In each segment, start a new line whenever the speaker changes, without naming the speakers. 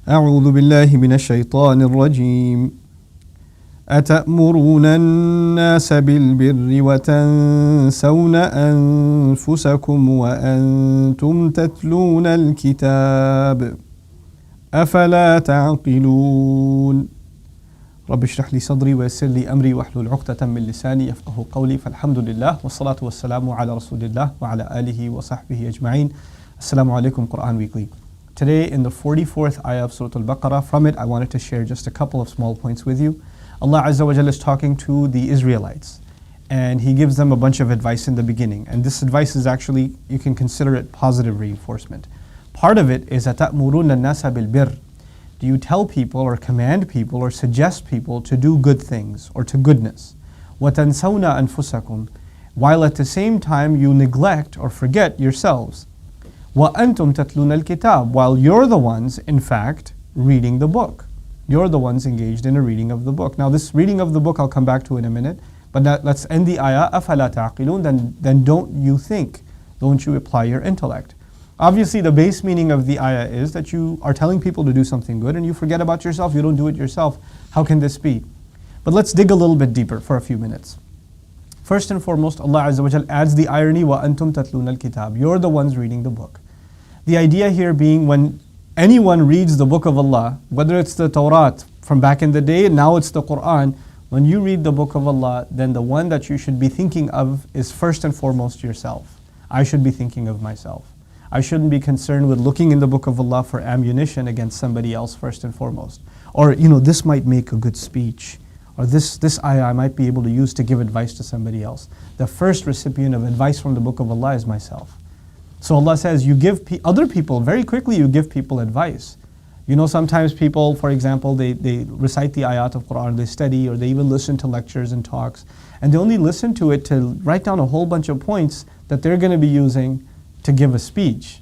أعوذ بالله من الشيطان الرجيم أتأمرون الناس بالبر وتنسون أنفسكم وأنتم تتلون الكتاب أفلا تعقلون رب اشرح لي صدري ويسر لي أمري واحلل عقدة من لساني يفقه قولي فالحمد لله والصلاة والسلام على رسول الله وعلى آله وصحبه أجمعين. Assalamu alaikum, Quran Weekly. Today in the 44th ayah of Surah Al-Baqarah, from it I wanted to share just a couple of small points with you. Allah Azza wa Jalla is talking to the Israelites and He gives them a bunch of advice in the beginning. And this advice is actually, you can consider it positive reinforcement. Part of it is أَتَأْمُرُونَ النَّاسَ بِالْبِرِّ. Do you tell people or command people or suggest people to do good things or to goodness? وَتَنْسَوْنَ أَنفُسَكُمْ. While at the same time you neglect or forget yourselves. وَأَنْتُمْ تَتْلُونَ الْكِتَابِ. While you're the ones, in fact, reading the book. You're the ones engaged in a reading of the book. Now this reading of the book I'll come back to in a minute, but let's end the ayah. أَفَلَا تَعْقِلُونَ. Then don't you think, don't you apply your intellect. Obviously the base meaning of the ayah is that you are telling people to do something good and you forget about yourself, you don't do it yourself. How can this be? But let's dig a little bit deeper for a few minutes. First and foremost, Allah Azza wa Jal adds the irony, وَأَنْتُمْ تَتْلُونَ الْكِتَابِ. You're the ones reading the book. The idea here being when anyone reads the book of Allah, whether it's the Torah from back in the day, now it's the Quran, when you read the book of Allah, then the one that you should be thinking of is first and foremost yourself. I should be thinking of myself. I shouldn't be concerned with looking in the book of Allah for ammunition against somebody else first and foremost. Or, this might make a good speech. Or this ayah I might be able to use to give advice to somebody else. The first recipient of advice from the book of Allah is myself. So Allah says, you give other people, very quickly you give people advice. Sometimes people, for example, they recite the ayat of Quran, they study, or they even listen to lectures and talks, and they only listen to it to write down a whole bunch of points that they're going to be using to give a speech.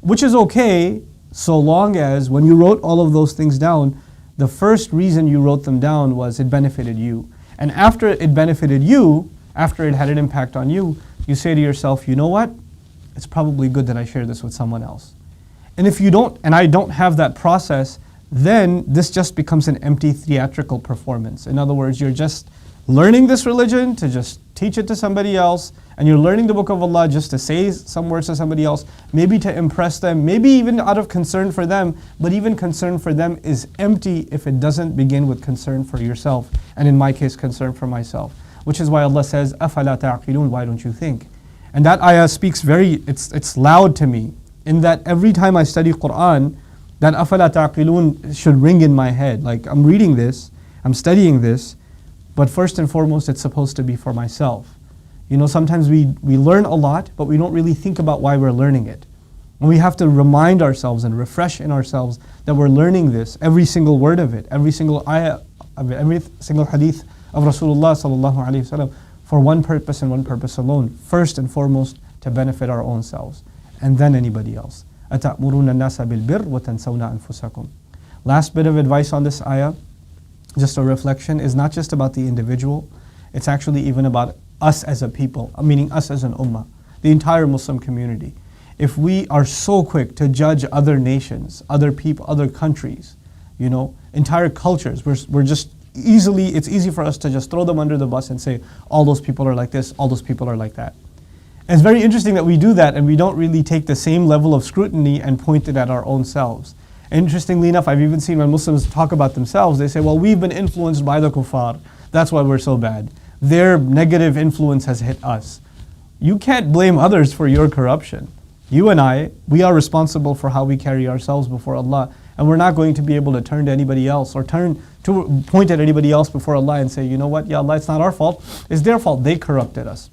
Which is okay, so long as when you wrote all of those things down, the first reason you wrote them down was it benefited you. And after it benefited you, after it had an impact on you, you say to yourself, you know what? It's probably good that I share this with someone else. And if you don't, and I don't have that process, then this just becomes an empty theatrical performance. In other words, you're just learning this religion to just teach it to somebody else, and you're learning the book of Allah just to say some words to somebody else, maybe to impress them, maybe even out of concern for them, but even concern for them is empty if it doesn't begin with concern for yourself, and in my case, concern for myself. Which is why Allah says, أَفَلَا تَعْقِلُونَ. Why don't you think? And that ayah speaks it's loud to me, in that every time I study Quran, that أَفَلَا تَعْقِلُونَ should ring in my head. Like, I'm reading this, I'm studying this, but first and foremost, it's supposed to be for myself. Sometimes we learn a lot, but we don't really think about why we're learning it. And we have to remind ourselves and refresh in ourselves that we're learning this, every single word of it, every single ayah, every single hadith of Rasulullah sallallahu alaihi wasallam, for one purpose and one purpose alone. First and foremost, to benefit our own selves, and then anybody else. أَتَأْمُرُونَ النَّاسَ بِالْبِرِّ وَتَنْسَوْنَ أَنفُسَكُمْ. Last bit of advice on this ayah, just a reflection, is not just about the individual, it's actually even about us as a people, meaning us as an ummah, the entire Muslim community. If we are so quick to judge other nations, other people, other countries, entire cultures, we're just it's easy for us to just throw them under the bus and say, all those people are like this, all those people are like that. And it's very interesting that we do that and we don't really take the same level of scrutiny and point it at our own selves. Interestingly enough, I've even seen when Muslims talk about themselves, they say, well, we've been influenced by the kuffar, that's why we're so bad. Their negative influence has hit us. You can't blame others for your corruption. You and we are responsible for how we carry ourselves before Allah, and we're not going to be able to turn to anybody else or point at anybody else before Allah and say, you know what, Ya Allah, it's not our fault, it's their fault, they corrupted us.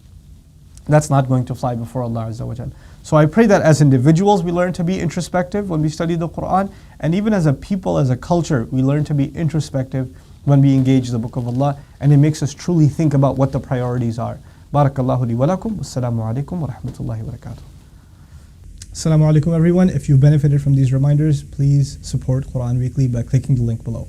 That's not going to fly before Allah Azza wa Jal. So I pray that as individuals we learn to be introspective when we study the Quran, and even as a people, as a culture, we learn to be introspective when we engage the book of Allah, and it makes us truly think about what the priorities are. Barakallahu li wa lakum. Assalamu alaikum wa rahmatullahi wa barakatuh. Assalamu alaikum everyone. If you benefited from these reminders, please support Quran Weekly by clicking the link below.